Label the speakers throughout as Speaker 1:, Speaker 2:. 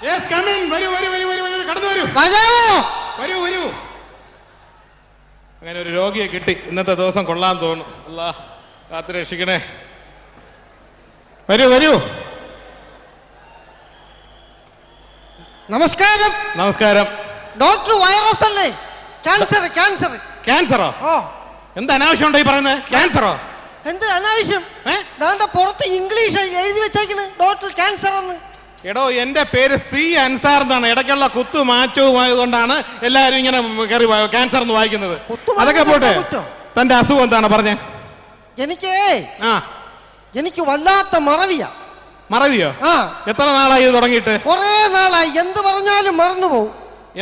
Speaker 1: Yes come in. വരൂ വരൂ വരൂ വരൂ വരൂ, കടന്നു വരൂ. വരൂ വരൂ. അങ്ങനെ ഒരു രോഗിയെ കിട്ടി. ഇന്നത്തെ ദിവസം കൊള്ളാൻ തോന്നുന്നു. അല്ലാ കാത്തു രക്ഷിക്കണേ. വരൂ വരൂ.
Speaker 2: നമസ്കാരം.
Speaker 1: നമസ്കാരം.
Speaker 2: ഡോക്ടർ വൈറസ് അല്ലേ? ക്യാൻസർ. ക്യാൻസർ.
Speaker 1: ക്യാൻസറോ?
Speaker 2: ഓ,
Speaker 1: എന്ത് അനാവശ്യം ഉണ്ടോ ഈ പറയുന്നത്? ക്യാൻസറോ?
Speaker 2: എന്ത് അനാവശ്യം? ദാണ്ട പുറത്ത് ഇംഗ്ലീഷ് എഴുതി വെച്ചേക്കണ് ഡോക്ടർ ക്യാൻസർ എന്ന്.
Speaker 1: എടോ, എന്റെ പേര് സി അൻസാർ എന്നാണ്. ഇടയ്ക്കുള്ള കുത്തു മാറ്റവുമായതുകൊണ്ടാണ് എല്ലാരും ഇങ്ങനെ കയറി ക്യാൻസർ എന്ന് വായിക്കുന്നത്. അതൊക്കെ പോട്ടെ, തന്റെ അസുഖം എന്താണ് പറഞ്ഞേ?
Speaker 2: എനിക്ക് വല്ലാത്ത മറവിയാ.
Speaker 1: മറവിയോ? എത്ര നാളായി ഇത് തുടങ്ങിയിട്ട്?
Speaker 2: കൊറേ നാളായി. എന്ത് പറഞ്ഞാലും മറന്നുപോകും.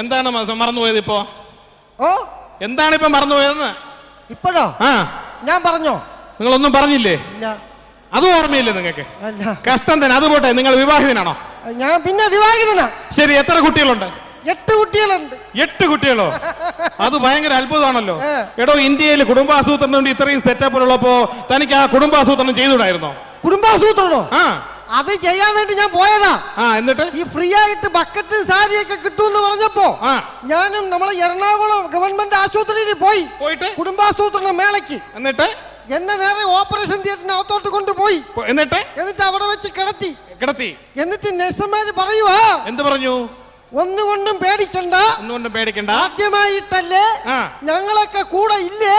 Speaker 1: എന്താണ് മറന്നുപോയത് ഇപ്പോ?
Speaker 2: ഓ,
Speaker 1: എന്താണ് ഇപ്പൊ മറന്നുപോയതെന്ന്?
Speaker 2: ഇപ്പോഴോ? ഞാൻ പറഞ്ഞോ?
Speaker 1: നിങ്ങളൊന്നും പറഞ്ഞില്ലേ?
Speaker 2: ഇല്ല.
Speaker 1: അതും ഓർമ്മയില്ലേ നിങ്ങൾക്ക്? കഷ്ടം തന്നെ. അത് പോട്ടെ, നിങ്ങൾ വിവാഹിതനാണോ?
Speaker 2: ഞാൻ പിന്നെ വിവാഹിതനാ.
Speaker 1: ശരി, എത്ര കുട്ടികളുണ്ട്?
Speaker 2: 8 കുട്ടികളുണ്ട്.
Speaker 1: 8 കുട്ടികളോ? അത് ഭയങ്കര അത്ഭുതമാണല്ലോ. എടോ, ഇന്ത്യയിൽ കുടുംബാസൂത്രണം ഇത്രയും സെറ്റപ്പ് ഉള്ളപ്പോ തനിക്ക് ആ കുടുംബാസൂത്രണം ചെയ്തുകൂടായിരുന്നോ?
Speaker 2: കുടുംബാസൂത്രണോ? അത് ചെയ്യാൻ വേണ്ടി ഞാൻ പോയതാ.
Speaker 1: എന്നിട്ട്
Speaker 2: ഈ ഫ്രീ ആയിട്ട് ബക്കറ്റും സാരിയൊക്കെ കിട്ടുമെന്ന് പറഞ്ഞപ്പോ ഞാനും നമ്മളെ എറണാകുളം ഗവൺമെന്റ് ആശുപത്രിയിൽ പോയിട്ട് കുടുംബാസൂത്രണ മേളയ്ക്ക്.
Speaker 1: എന്നിട്ട്
Speaker 2: എന്നെ നേരെ ഓപ്പറേഷൻ തിയേറ്ററിനകത്തോട്ട് കൊണ്ടുപോയി. എന്നിട്ട് അവിടെ വെച്ച് കിടത്തി. എന്നിട്ട് നഴ്സുമാര് പറയുവാ.
Speaker 1: എന്ത് പറഞ്ഞു?
Speaker 2: ഒന്നുകൊണ്ടും പേടിക്കണ്ട, ആദ്യമായിട്ടല്ലേ, ഞങ്ങളൊക്കെ കൂടെ ഇല്ലേ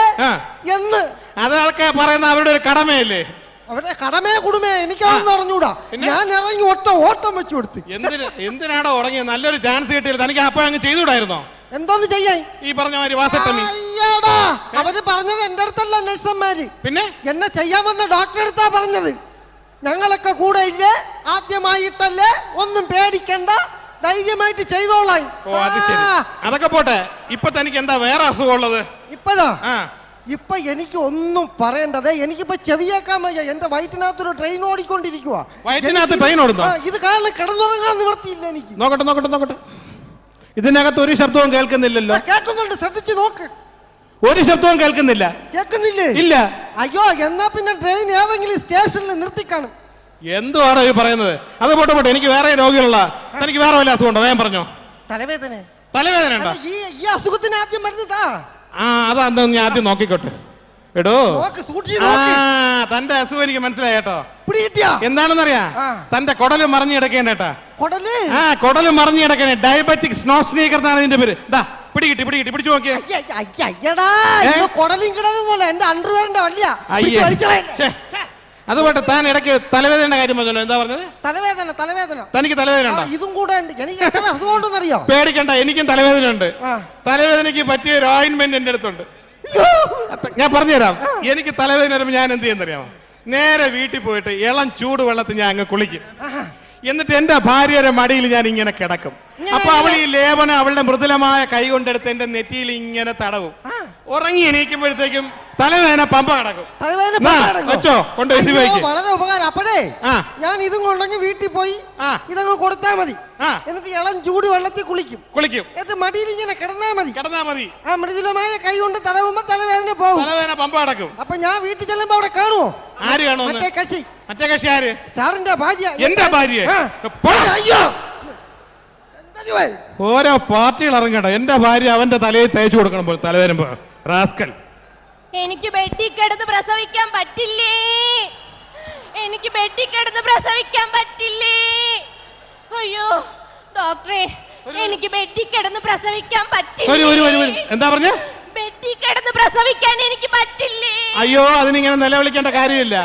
Speaker 2: എന്ന്.
Speaker 1: അതൊക്കെ പറയുന്ന അവരുടെ ഒരു കടമയല്ലേ?
Speaker 2: അവരുടെ കടമയെ കുടുമയെ എനിക്കതൊന്നും അറിഞ്ഞൂടാ. ഞാൻ ഇറങ്ങി ഓട്ടം വെച്ചു കൊടുത്തു.
Speaker 1: എന്തിനാണോ ഉടങ്ങിയത്? നല്ലൊരു ചാൻസ് കിട്ടിയത് തനിക്ക് അപ്പൊ അങ്ങ് ചെയ്തുകൂടായിരുന്നോ?
Speaker 2: എന്തോന്ന് ചെയ്യാൻ?
Speaker 1: ഈ പറഞ്ഞ മാതിരി വാസട്ടമി.
Speaker 2: അവര് പറഞ്ഞത് എന്റെ അടുത്തല്ല നഴ്സന്മാര്,
Speaker 1: പിന്നെ
Speaker 2: എന്നെ ചെയ്യാമെന്ന ഡോക്ടറെ അടുത്താ പറഞ്ഞത്. ഞങ്ങളൊക്കെ കൂടെ ഇല്ലേ, ആദ്യമായിട്ടല്ലേ, ഒന്നും പേടിക്കണ്ട, ധൈര്യമായിട്ട് ചെയ്തോളാം.
Speaker 1: അതൊക്കെ പോട്ടെ, ഇപ്പൊ തനിക്ക് എന്താ വേറെ അസുഖം ഉള്ളത്?
Speaker 2: ഇപ്പൊ എനിക്ക് ഒന്നും പറയേണ്ടത്. എനിക്കിപ്പോ ചെവിയേക്കാൻ വയ്യ. എന്റെ വയറ്റിനകത്തൊരു ട്രെയിൻ ഓടിക്കൊണ്ടിരിക്കുക.
Speaker 1: വയറ്റിനകത്ത് ട്രെയിൻ ഓടുന്നു?
Speaker 2: ഇത് കാരണം കിടന്നുറങ്ങാൻ നിവർത്തിയില്ല എനിക്ക്.
Speaker 1: നോക്കട്ടെ. ഇതിനകത്ത് ഒരു ശബ്ദവും കേൾക്കുന്നില്ലല്ലോ.
Speaker 2: കേൾക്കുന്നുണ്ട്, ശ്രദ്ധിച്ചു നോക്ക്.
Speaker 1: ഒരു ശബ്ദവും കേൾക്കുന്നില്ലേ? ഇല്ല.
Speaker 2: അയ്യോ, എന്നാ പിന്നെ ട്രെയിൻ ഏതെങ്കിലും സ്റ്റേഷനിൽ നിർത്തിക്കാണും.
Speaker 1: എന്തുവാണോ ഈ പറയുന്നത്? അത് പോട്ടെ, എനിക്ക് വേറെ രോഗികളുള്ള. തനിക്ക് വേറെ വല്ല അസുഖം ഉണ്ടോ? വേഗം പറഞ്ഞോ. തലവേദന ഉണ്ടോ?
Speaker 2: ഈ അസുഖത്തിന് ആദ്യം മരുന്ന്.
Speaker 1: അതാ ഞാൻ ആദ്യം നോക്കിക്കോട്ടെ. എടോ, തന്റെ അസുഖം എനിക്ക് മനസ്സിലായി കേട്ടോ. എന്താണെന്നറിയാ? തന്റെ കുടല് മറിഞ്ഞു കിടക്കേണ്ടേട്ടാ. കുടല് മറിഞ്ഞു കിടക്കണേ. ഡയബറ്റിക് സ്നോ സ്നീക്കർ എന്നാണ് ഇതിന്റെ പേര്. പിടിച്ചു നോക്കിയേ. അതുപോലെ താൻ ഇടയ്ക്ക് തലവേദനയുടെ കാര്യം പറഞ്ഞല്ലോ. എന്താ പറഞ്ഞത്?
Speaker 2: തലവേദന.
Speaker 1: തനിക്ക് തലവേദന ഉണ്ടോ?
Speaker 2: ഇതും കൂടെ ഉണ്ട്.
Speaker 1: പേടിക്കണ്ട, എനിക്കും തലവേദന ഉണ്ട്. തലവേദനയ്ക്ക് പറ്റിയ ഒരു ഓയിന്റ്മെന്റ് എന്റെ അടുത്തുണ്ട്. ഞാൻ പറഞ്ഞുതരാം. എനിക്ക് തലവേദന വരുമ്പോൾ ഞാൻ എന്ത് ചെയ്യുന്നറിയാമോ? നേരെ വീട്ടിൽ പോയിട്ട് ഇളം ചൂടുവെള്ളത്തിൽ ഞാൻ അങ്ങ് കുളിക്കും. എന്നിട്ട് എന്റെ ഭാര്യയുടെ മടിയിൽ ഞാൻ ഇങ്ങനെ കിടക്കും. അപ്പൊ അവൾ ഈ ലേപനം അവളുടെ മൃദുലമായ കൈ കൊണ്ടെടുത്ത് എന്റെ നെറ്റിയിൽ ഇങ്ങനെ തടവും. ഉറങ്ങി എണീക്കുമ്പോഴത്തേക്കും തലവേദന പമ്പ കിടക്കും. വെച്ചോ,
Speaker 2: വളരെ ഉപകാരം. അപ്പോഴേ ഞാൻ ഇതും കൊണ്ടെങ്കിൽ വീട്ടിൽ പോയി ഇതങ്ങ് കൊടുത്താ മതി. എന്നിട്ട് ഇളം ചൂട് വെള്ളത്തിൽ കുളിക്കും. എന്നിട്ട് മടിയിൽ ഇങ്ങനെ കിടന്നാ മതി. ആ മൃദുലമായ കൈ കൊണ്ട് തടവുമ്പോ തലവേദന പോകും.
Speaker 1: തലവേദന പമ്പ കിടക്കും.
Speaker 2: അപ്പൊ ഞാൻ വീട്ടിൽ ചെല്ലുമ്പോ അവിടെ കാണുമോ?
Speaker 1: ആര് കാണുമോ? മറ്റേ കക്ഷി ആര്?
Speaker 2: സാറിന്റെ ഭാര്യ.
Speaker 1: എന്റെ ഭാര്യ? അയ്യോ, ഓരോ പാർട്ടികൾ ഇറങ്ങണ്ട. എന്റെ ഭാര്യ അവന്റെ തലയിൽ തേച്ചു കൊടുക്കണം പോലെ തലവേദന റാസ്കൽ.
Speaker 3: എനിക്ക് ബെഡിൽ കിടന്ന് പ്രസവിക്കാൻ പറ്റില്ലേ? അയ്യോ ഡോക്ടറെ, എനിക്ക് ബെഡിൽ കിടന്ന് പ്രസവിക്കാൻ പറ്റില്ല.
Speaker 1: എന്താ പറഞ്ഞ?
Speaker 3: ബെഡിൽ കിടന്ന് പ്രസവിക്കാൻ എനിക്ക് പറ്റില്ലേ?
Speaker 1: അയ്യോ, അതിനിങ്ങനെ നിലവിളിക്കേണ്ട കാര്യമില്ല.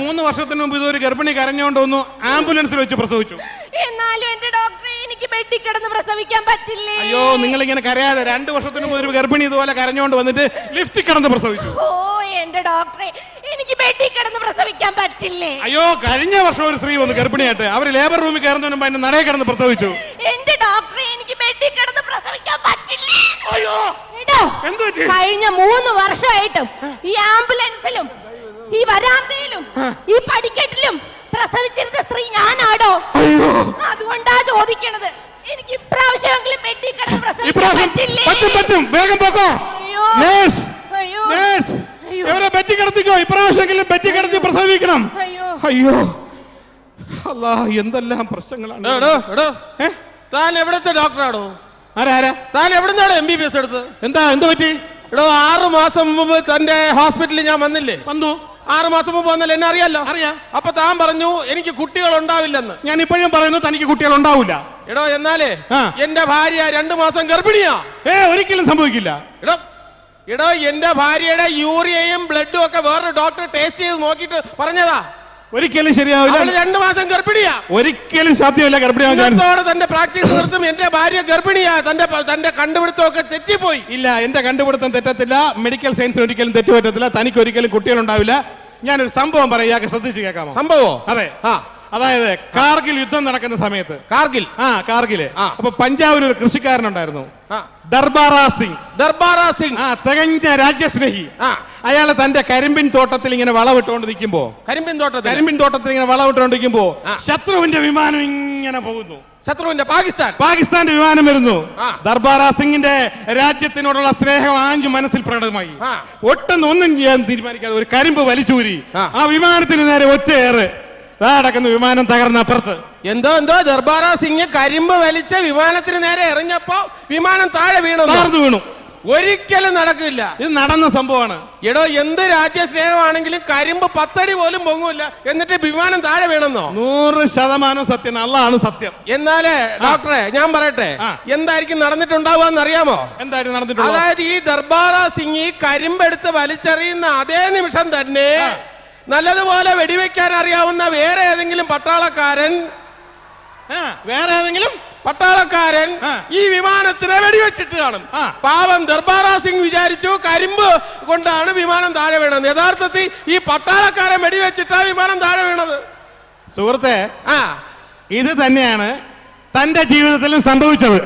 Speaker 1: 3 വർഷത്തിന് മുമ്പ് ഇതൊരു ഗർഭിണി കരഞ്ഞുകൊണ്ട് വന്നു, ആംബുലൻസിൽ വെച്ച് പ്രസവിച്ചു.
Speaker 3: എന്നാലും എന്റെ ഡോക്ടറെ, എനിക്ക് ബെഡിൽ കിടന്ന് പ്രസവിക്കാൻ പറ്റില്ലേ?
Speaker 1: അയ്യോ, നിങ്ങൾ ഇങ്ങനെ കരയാതെ. 2 വർഷത്തിന് മുമ്പ് ഒരു ഗർഭിണി ഇതുപോലെ കരഞ്ഞുകൊണ്ട് വന്നിട്ട് ലിഫ്റ്റിൽ കിടന്ന് പ്രസവിച്ചു.
Speaker 3: ഓ എന്റെ ഡോക്ടറെ, എനിക്ക് ബെഡിൽ കിടന്ന് പ്രസവിക്കാൻ പറ്റില്ലേ?
Speaker 1: അയ്യോ, കഴിഞ്ഞ വർഷം ഒരു സ്ത്രീ വന്നു ഗർഭിണിയായിട്ട്. അവര് ലേബർ റൂമിൽ കയറുന്നതിന് മുമ്പ് എന്നെ നടയിൽ കിടന്ന് പ്രസവിച്ചു.
Speaker 3: എന്റെ ഡോക്ടറെ, എനിക്ക് ബെഡിൽ കിടന്ന് പ്രസവിക്കാൻ പറ്റില്ലേ?
Speaker 1: അയ്യോ,
Speaker 3: കഴിഞ്ഞ 3 വർഷമായിട്ടും ഈ ആംബുലൻസിലും ഈ വരാന്തയിലും ഈ പടിക്കെട്ടിലും പ്രസവിച്ചിരുന്ന സ്ത്രീ ഞാനാടോ? അതുകൊണ്ടാ ചോദിക്കണത്. എനിക്ക് ഇപ്രാവശ്യമെങ്കിലും ബെഡിൽ കിടന്ന് പ്രസവിക്കാൻ പറ്റില്ലേ?
Speaker 1: പറ്റും. വേഗം പോക്കോ. ബെറ്റി കിടത്തിക്കോ. ഇപ്രാവശ്യമെങ്കിലും ബെറ്റി കിടത്തി പ്രസവിക്കണം. അയ്യോ അല്ലാ, എന്തെല്ലാം പ്രശ്നങ്ങളാണ്.
Speaker 4: താൻ എവിടത്തെ ഡോക്ടറാണോ?
Speaker 1: ആരാ?
Speaker 4: താൻ എവിടുന്നാണ് MBBS എടുത്തത്?
Speaker 1: എന്ത് പറ്റി?
Speaker 4: എടോ 6 മാസം മുമ്പ് തന്റെ ഹോസ്പിറ്റലിൽ ഞാൻ വന്നില്ലേ?
Speaker 1: വന്നു.
Speaker 4: 6 മാസം മുമ്പ് വന്നല്ലേ? എന്നെ അറിയാലോ.
Speaker 1: അറിയാം.
Speaker 4: അപ്പൊ താൻ പറഞ്ഞു എനിക്ക് കുട്ടികൾ ഉണ്ടാവില്ലെന്ന്.
Speaker 1: ഞാൻ ഇപ്പോഴും പറയുന്നു തനിക്ക് കുട്ടികൾ ഉണ്ടാവില്ല.
Speaker 4: എടോ എന്നാലേ എന്റെ ഭാര്യ 2 മാസം ഗർഭിണിയാ.
Speaker 1: ഒരിക്കലും സംഭവിക്കില്ല.
Speaker 4: എടോ എന്റെ ഭാര്യയുടെ യൂറിയയും ബ്ലഡും ഒക്കെ വേറൊരു ഡോക്ടർ ടേസ്റ്റ് ചെയ്ത് നോക്കിയിട്ട് പറഞ്ഞതാ.
Speaker 1: ഒരിക്കലും ശരിയാവില്ല.
Speaker 4: 2 മാസം ഗർഭിണിയാ.
Speaker 1: ഒരിക്കലും സാധ്യമല്ല ഗർഭിണിയാകാൻ.
Speaker 4: തന്റെ പ്രാക്ടീസ് നിർത്തും. എന്റെ ഭാര്യ ഗർഭിണിയാ. തന്റെ കണ്ടുപിടുത്തമൊക്കെ തെറ്റിപ്പോയി.
Speaker 1: ഇല്ല, എന്റെ കണ്ടുപിടുത്തം തെറ്റത്തില്ല. മെഡിക്കൽ സയൻസിന് ഒരിക്കലും തെറ്റു പറ്റത്തില്ല. തനിക്ക് ഒരിക്കലും കുട്ടികൾ ഉണ്ടാവില്ല. ഞാനൊരു സംഭവം പറയാം, ഇയാൾക്ക് ശ്രദ്ധിച്ച് കേൾക്കാമോ?
Speaker 4: സംഭവം?
Speaker 1: അതെ. അതായത് കാർഗിൽ യുദ്ധം നടക്കുന്ന സമയത്ത്, കാർഗില് അപ്പൊ പഞ്ചാബിൽ ഒരു കൃഷിക്കാരനുണ്ടായിരുന്നു, ദർബാറാ സിംഗ്. തികഞ്ഞ രാജ്യസ്നേഹി. അയാള് തന്റെ കരിമ്പിൻ തോട്ടത്തിൽ ഇങ്ങനെ വളവിട്ടുകൊണ്ട് നിൽക്കുമ്പോ ശത്രുവിന്റെ വിമാനം ഇങ്ങനെ പോകുന്നു.
Speaker 4: ശത്രുവിന്റെ
Speaker 1: പാകിസ്ഥാന്റെ വിമാനം വരുന്നു. ദർബാറാ സിംഗിന്റെ രാജ്യത്തിനോടുള്ള സ്നേഹം ആഞ്ഞു മനസ്സിൽ പ്രകടമായി. ഒന്നും ചെയ്യാൻ തീരുമാനിക്കാതെ ഒരു കരിമ്പ് വലിച്ചൂരി ആ വിമാനത്തിന് നേരെ ഒറ്റയേറ് കിടക്കുന്ന വിമാനം തകർന്ന അപ്പുറത്ത്.
Speaker 4: എന്തോ ദർബാറാ സിംഗ് കരിമ്പ് വലിച്ച വിമാനത്തിന് നേരെ എറിഞ്ഞപ്പോ വിമാനം താഴെ വീണു. ഒരിക്കലും നടക്കില്ല.
Speaker 1: ഇത് നടന്ന സംഭവമാണ്.
Speaker 4: എടോ എന്ത് രാജ്യസ്നേഹമാണെങ്കിലും കരിമ്പ് 10 അടി പോലും പൊങ്ങൂല, എന്നിട്ട് വിമാനം താഴെ വീണെന്നോ?
Speaker 1: 100% സത്യം. അള്ളാണ് സത്യം.
Speaker 4: എന്നാലേ ഡോക്ടറെ ഞാൻ പറയട്ടെ, എന്തായിരിക്കും നടന്നിട്ടുണ്ടാവുക അറിയാമോ?
Speaker 1: എന്തായാലും നടന്നിട്ടുള്ളത്,
Speaker 4: അതായത് ഈ ദർബാറാ സിംഗ് ഈ കരിമ്പെടുത്ത് വലിച്ചെറിയുന്ന അതേ നിമിഷം തന്നെ നല്ലതുപോലെ വെടിവെക്കാൻ അറിയാവുന്ന വേറെ ഏതെങ്കിലും പട്ടാളക്കാരൻ ഈ വിമാനത്തിനെ വെടിവെച്ചിട്ട് കാണും. പാവം ദർബാറാ സിംഗ് വിചാരിച്ചു കരിമ്പ് കൊണ്ടാണ് വിമാനം താഴെ വീണത്. യഥാർത്ഥത്തിൽ ഈ പട്ടാളക്കാരൻ വെടിവെച്ചിട്ടാ വിമാനം താഴെ വീണത്.
Speaker 1: സുഹൃത്തെ, ഇത് തന്നെയാണ് തന്റെ ജീവിതത്തിലും സംഭവിച്ചത്.